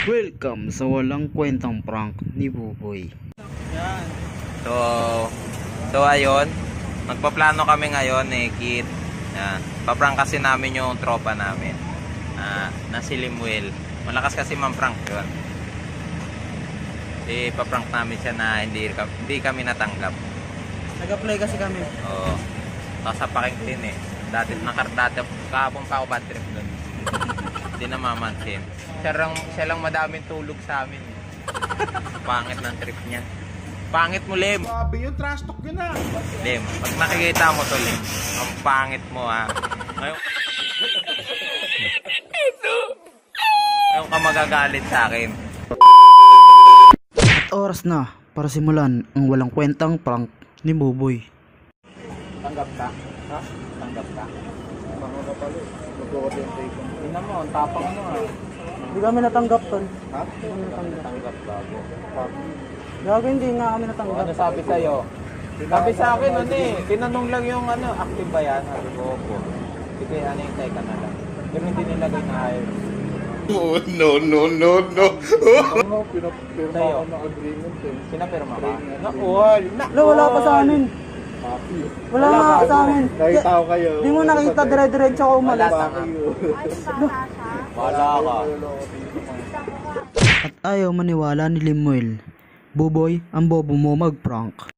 Welcome sa walang kwentang prank ni Buboy. Yan. So ayun, magpaplano kami ngayon ni Kit. Yan. Paprank kasi namin yung tropa namin. Na si Limuel. Malakas kasi man-prank yun. Paprank namin siya na hindi kami natanggap. Nag-apply kasi kami. Oo. Kasapaking din eh. Dati kahapon pa ako bad trip doon. Hindi na mamansin. Siya lang madaming tulog sa amin. Pangit ng trip niya. Pangit mo, Lem. Sabi yung trash talk yun ah. Lem, pag nakikita mo to, Lem, ang pangit mo ha. Ngayon ka magagalit sa akin. At oras na para simulan ang walang kwentang prank ni Buboy. Tanggap ka? Ha? Tanggap ka? Tanggap ka pala eh. Mag-orientation. Tingnan mo, ang tapang mo ah. Hindi kami natanggap, tol. Ha? Tanggap bago. Gago, hindi nga kami natanggap. Ano sabi sa'yo? Sabi sa akin ano eh. Tinanong lang yung ano, active ba yan? Sabi ko, opo. Sige, ano yung ka na lang. Pero hindi nilagay na hire. Oh, no. Ano, pinapirma ako ng agreement eh. Pinapirma ka? Wala pa sa amin. Wala nga sa amin. Nakita ko kayo. Di mo nakita, dire-diretso ako umalis. Wala ka. At ayaw maniwala ni Limuel. Buboy, ang bobo mo mag-prank.